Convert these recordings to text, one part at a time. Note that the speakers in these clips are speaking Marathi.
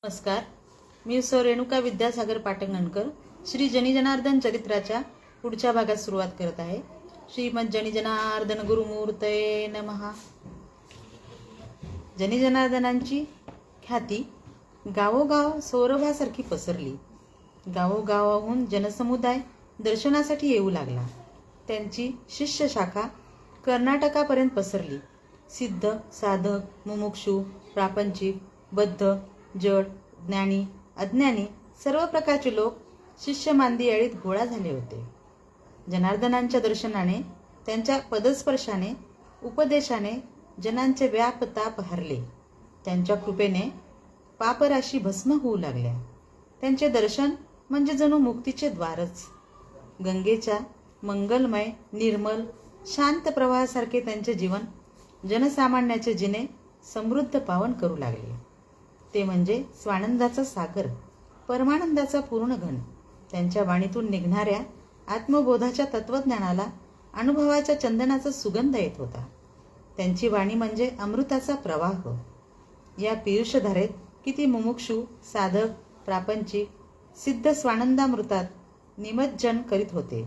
नमस्कार, मी सौ रेणुका विद्यासागर पाटणकर श्री जनीजनार्दन चरित्राच्या पुढच्या भागात सुरुवात करत आहे. श्रीमद जनीजनार्दन गुरुमूर्तये नमः. जनीजनार्दनांची ख्याती गावोगाव सौरभासारखी पसरली. गावोगावाहून जनसमुदाय दर्शनासाठी येऊ लागला. त्यांची शिष्य शाखा कर्नाटकापर्यंत पसरली. सिद्ध, साधक, मुमुक्षू, प्रापंचिक, बद्ध, जड, ज्ञानी, अज्ञानी सर्व प्रकारचे लोक शिष्य मांदियाळीत गोळा झाले होते. जनार्दनांच्या दर्शनाने, त्यांच्या पदस्पर्शाने, उपदेशाने जनांचे व्याप ताप हरले. त्यांच्या कृपेने पापराशी भस्म होऊ लागल्या. त्यांचे दर्शन म्हणजे जणू मुक्तीचे द्वारच. गंगेच्या मंगलमय, निर्मल, शांत प्रवाहासारखे त्यांचे जीवन जनसामान्याचे जिने समृद्ध पावन करू लागले. ते म्हणजे स्वानंदाचा सागर, परमानंदाचा पूर्ण घन. त्यांच्या वाणीतून निघणाऱ्या आत्मबोधाच्या तत्वज्ञानाला अनुभवाच्या चंदनाचा सुगंध येत होता. त्यांची वाणी म्हणजे अमृताचा प्रवाह. या पीयूषधारेत किती मुमुक्षू, साधक, प्रापंचिक, सिद्ध स्वानंदामृतात निमज्जन करीत होते.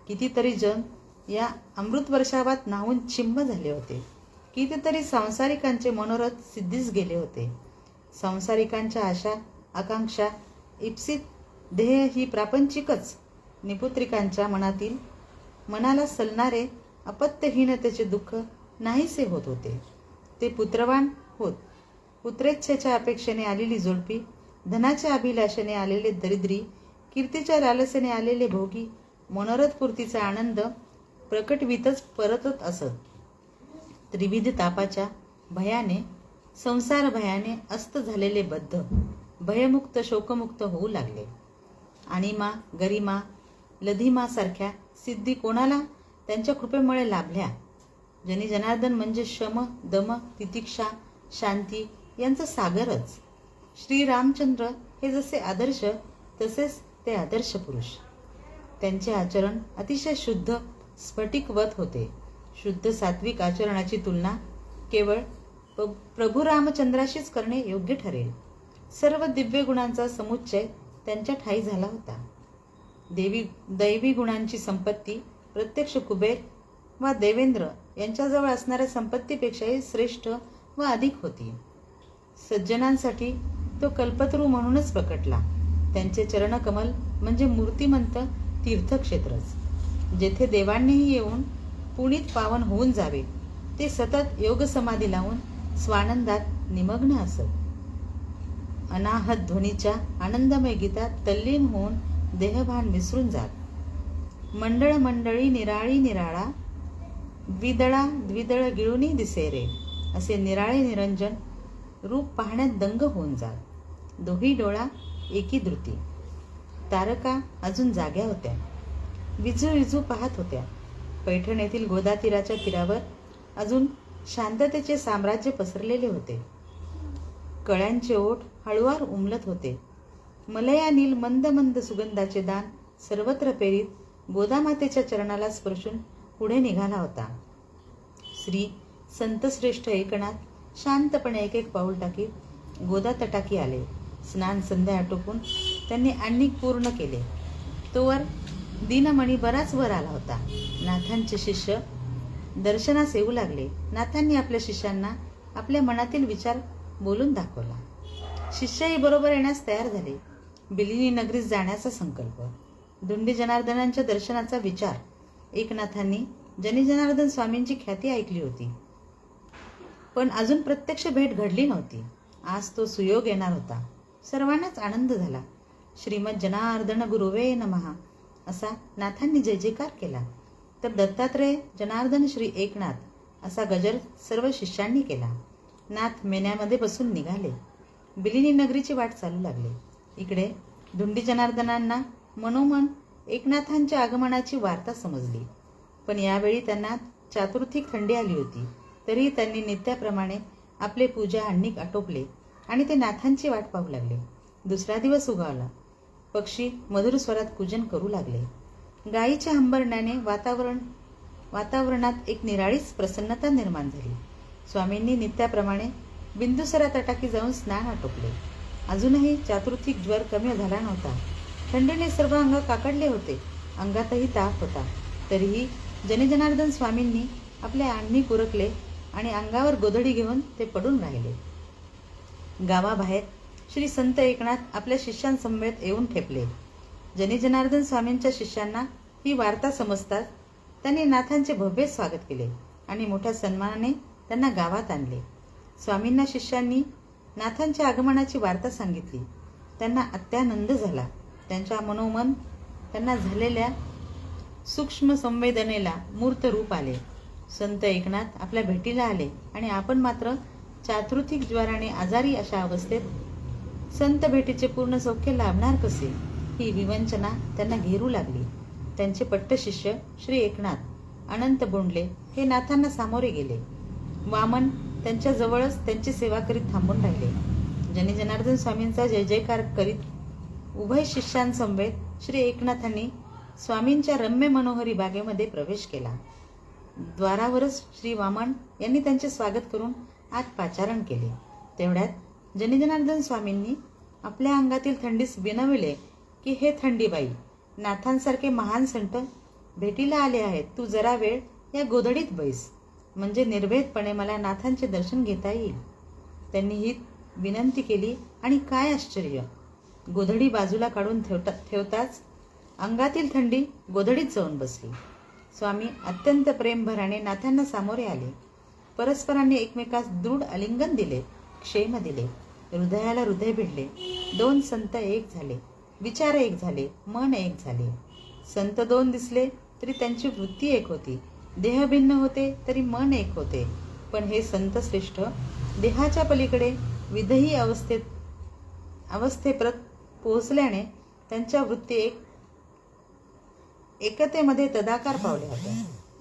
कितीतरी जन या अमृत वर्षावात न्हावून चिंब झाले होते. कितीतरी सांसारिकांचे मनोरथ सिद्धीस गेले होते. सांसारिकांच्या आशा, आकांक्षा, इप्सित ध्येय ही प्रापंचिकच. निपुत्रिकांच्या मनाला सलणारे अपत्यहीनतेचे दुःख नाहीसे होत होते. ते पुत्रवान होत. पुत्रेच्छेच्या अपेक्षेने आलेली जोडपी, धनाच्या अभिलाषेने आलेले दरिद्री, कीर्तीच्या लालसेने आलेले भोगी मनोरथपूर्तीचा आनंद प्रकटवीतच परतत असत. त्रिविध तापाच्या भयाने, संसार भयाने अस्त झालेले बद्ध भयमुक्त, शोकमुक्त होऊ लागले. अणिमा, गरिमा, लधिमा सारख्या सिद्धी कोणाला त्यांच्या कृपेमुळे लाभल्या. जनीजनार्दन म्हणजे शम, दम, तितिक्षा, शांती यांचं सागरच. श्रीरामचंद्र हे जसे आदर्श, तसेच ते आदर्श पुरुष. त्यांचे आचरण अतिशय शुद्ध, स्फटिकवत होते. शुद्ध सात्विक आचरणाची तुलना केवळ प्रभू रामचंद्राशीच करणे योग्य ठरेल. सर्व दिव्य गुणांचा समुच्चय त्यांच्या ठायी झाला होता. दैवी गुणांची संपत्ती प्रत्यक्ष कुबेर वा देवेंद्र यांच्याजवळ असणाऱ्या संपत्तीपेक्षाही श्रेष्ठ व अधिक होती. सज्जनांसाठी तो कल्पतरू म्हणूनच प्रकटला. त्यांचे चरणकमल म्हणजे मूर्तिमंत तीर्थक्षेत्रच. जेथे देवांनीही येऊन पुनीत पावन होऊन जावे. ते सतत योग समाधी लावून स्वानंदात निमग्न असत. अनाहत ध्वनीच्या आनंदमय गीतात तल्लीन होऊन देहभान विसरून जात. मंडळ मंडळी निराळी निराळा, द्विदळा द्विदळ गिळुनी दिसे रे, असे निराळे निरंजन रूप पाहण्यात दंग होऊन जात. दोही डोळा एकी धृती. तारका अजून जाग्या होत्या. विजू विजू पाहत होत्या. पैठण येथील गोदा तीराच्या तीरावर अजून शांततेचे साम्राज्य पसरलेले होते. कळ्यांचे ओठ हळुवार उमलत होते. मलया नील मंद मंद सुगंधाचे दान सर्वत्र पेरीत गोदामातेच्या चरणाला स्पर्शून पुढे निघाला होता. श्री संतश्रेष्ठ एकनाथ शांतपणे एक एक पाऊल टाकीत गोदा तटाकी आले. स्नान संध्या आटोपून त्यांनी आणिक पूर्ण केले. तोवर दीनमणी बराच वर आला होता. नाथांचे शिष्य दर्शनास येऊ लागले. नाथांनी आपल्या शिष्यांना आपल्या मनातील विचार बोलून दाखवला. शिष्यही बरोबर येण्यास तयार झाले. बिलिनी नगरीस जाण्याचा संकल्प, धुंडी जनार्दनांच्या दर्शनाचा विचार. एकनाथांनी जनीजनार्दन स्वामींची ख्याती ऐकली होती, पण अजून प्रत्यक्ष भेट घडली नव्हती. आज तो सुयोग येणार होता. सर्वांनाच आनंद झाला. श्रीमद जनार्दन गुरुवे नमः असा नाथांनी जय जयकार केला. तर दत्तात्रेय जनार्दन श्री एकनाथ असा गजर सर्व शिष्यांनी केला. नाथ मेन्यामध्ये बसून निघाले. बिलिनी नगरीची वाट चालू लागली. इकडे धुंडी जनार्दनांना मनोमन एकनाथांच्या आगमनाची वार्ता समजली. पण यावेळी त्यांना चातुर्थिक थंडी आली होती. तरीही त्यांनी नित्याप्रमाणे आपले पूजा आणिक आटोपले आणि ते नाथांची वाट पाहू लागले. दुसरा दिवस उगवला. पक्षी मधुर स्वरात पूजन करू लागले. गायीच्या हंबरण्याने वातावरणात एक निराळीच प्रसन्नता निर्माण झाली. स्वामींनी नित्याप्रमाणे बिंदुसरा तटाकी जाऊन स्नान आटोपले. अजूनही चातुर्थिक ज्वर कमी झाला नव्हता. थंडीने सर्व अंग काकडले होते. अंगातही ताप होता. तरीही जनार्दन स्वामींनी आपले आणणी कुरकले आणि अंगावर गोधडी घेऊन ते पडून राहिले. गावाबाहेर श्री संत एकनाथ आपल्या शिष्यांसमवेत येऊन ठेपले. जनार्दन स्वामींच्या शिष्यांना ही वार्ता समजताच त्यांनी नाथांचे भव्य स्वागत केले आणि मोठ्या सन्मानाने त्यांना गावात आणले. स्वामींना शिष्यांनी नाथांच्या आगमनाची वार्ता सांगितली. त्यांना अत्यानंद झाला. त्यांच्या मनोमन त्यांना झालेल्या सूक्ष्म संवेदनेला मूर्त रूप आले. संत एकनाथ आपल्या भेटीला आले आणि आपण मात्र चातुर्थिक ज्वराने आजारी अशा अवस्थेत संत भेटीचे पूर्ण सौख्य लाभणार कसे, ही विवंचना त्यांना घेरू लागली. त्यांचे पट्टशिष्य श्री एकनाथ अनंत बोंडले हे नाथांना सामोरे गेले. वामन त्यांच्या जवळच त्यांची सेवा करीत थांबून राहिले. जनार्दन स्वामींचा जय जयकार करीत उभय शिष्यांसमवेत श्री एकनाथांनी स्वामींच्या रम्य मनोहरी बागेमध्ये प्रवेश केला. द्वारावरच श्री वामन यांनी त्यांचे स्वागत करून आत पाचारण केले. तेवढ्यात जनार्दन स्वामींनी आपल्या अंगातील थंडीस विनविले की हे थंडीबाई, नाथांसारखे महान संत भेटीला आले आहेत. तू जरा वेळ या गोधडीत बैस, म्हणजे निर्भेदपणे मला नाथांचे दर्शन घेता येईल. त्यांनी ही विनंती केली आणि काय आश्चर्य, गोधडी बाजूला काढून ठेवताच अंगातील थंडी गोधडीत जाऊन बसली. स्वामी अत्यंत प्रेमभराने नाथांना सामोरे आले. परस्परांनी एकमेकास दृढ आलिंगन दिले, क्षेम दिले. हृदयाला हृदय भिडले. दोन संत एक झाले, विचार एक झाले, मन एक झाले. संत दोन दिसले तरी त्यांची वृत्ती एक होती. देह भिन्न होते तरी मन एक होते. पण हे संत श्रेष्ठ देहाच्या पलीकडे विदेही अवस्थेप्रत पोहोचल्याने त्यांच्या वृत्ती एकतेमध्ये तदाकार पावल्या होत्या.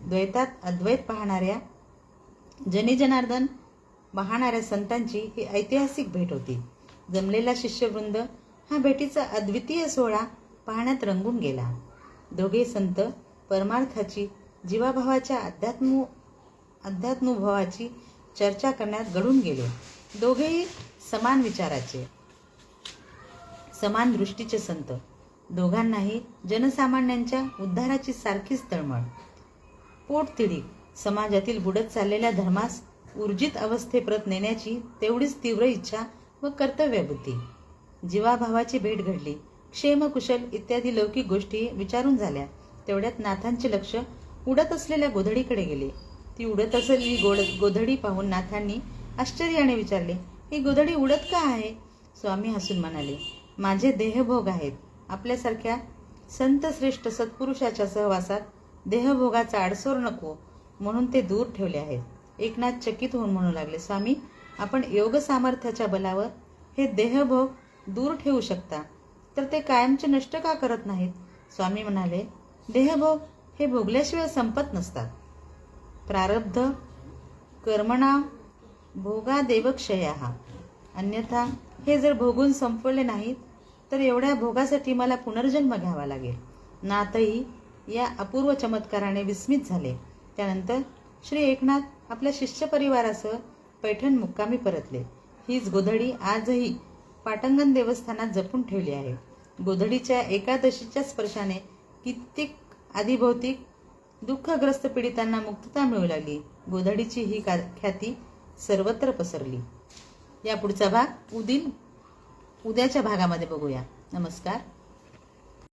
द्वैतात अद्वैत पाहणाऱ्या जनार्दन पाहणाऱ्या संतांची ही ऐतिहासिक भेट होती. जमलेला शिष्यवृंद हा भेटीचा अद्वितीय सोहळा पाहण्यात रंगून गेला. दोघे संत परमार्थाची, जीवाभावाच्या अध्यात्मभावाची चर्चा करण्यात गढून गेले. दोघेही समान विचाराचे, समान दृष्टीचे संत. दोघांनाही जनसामान्यांच्या उद्धाराची सारखीच तळमळ, पोटतिडीक, समाजातील बुडत चाललेल्या धर्मास ऊर्जित अवस्थेप्रत नेण्याची तेवढीच तीव्र इच्छा व कर्तव्यबुद्धी. जीवाभावाची भेट घडली. क्षेमकुशल इत्यादी लौकिक गोष्टी विचारून झाल्या. तेवढ्यात नाथांचे लक्ष उडत असलेल्या गोधडीकडे गेले. ती उडत असलेली गोधडी पाहून नाथांनी आश्चर्याने विचारले, ही गोधडी उडत का आहे? स्वामी हसून म्हणाले, माझे देहभोग आहेत. आपल्यासारख्या संतश्रेष्ठ सत्पुरुषाच्या सहवासात देहभोगाचा आडसोर नको म्हणून ते दूर ठेवले आहेत. एकनाथ चकित होऊन म्हणू लागले, स्वामी, आपण योग सामर्थ्याच्या बलावर हे देहभोग दूर ठेवू शकता, तर ते कायमचे नष्ट का करत नाहीत? स्वामी म्हणाले, देहभोग हे भोगल्याशिवाय संपत नसतात. प्रारब्ध कर्मणा भोगादेव क्षयः. अन्यथा हे जर भोगून संपवले नाहीत तर एवढ्या भोगासाठी मला पुनर्जन्म घ्यावा लागेल. नाथही या अपूर्व चमत्काराने विस्मित झाले. त्यानंतर श्री एकनाथ आपल्या शिष्य परिवारासह पैठण मुक्कामी परतले. हीच गोधडी आजही पाटंगण देवस्थानात जपून ठेवली आहे. गोधडीच्या एकादशीच्या स्पर्शाने कित्येक आदिभौतिक दुःखग्रस्त पीडितांना मुक्तता मिळू लागली. गोधडीची ही ख्याती सर्वत्र पसरली. या पुढचा भाग उद्याच्या भागामध्ये बघूया. नमस्कार.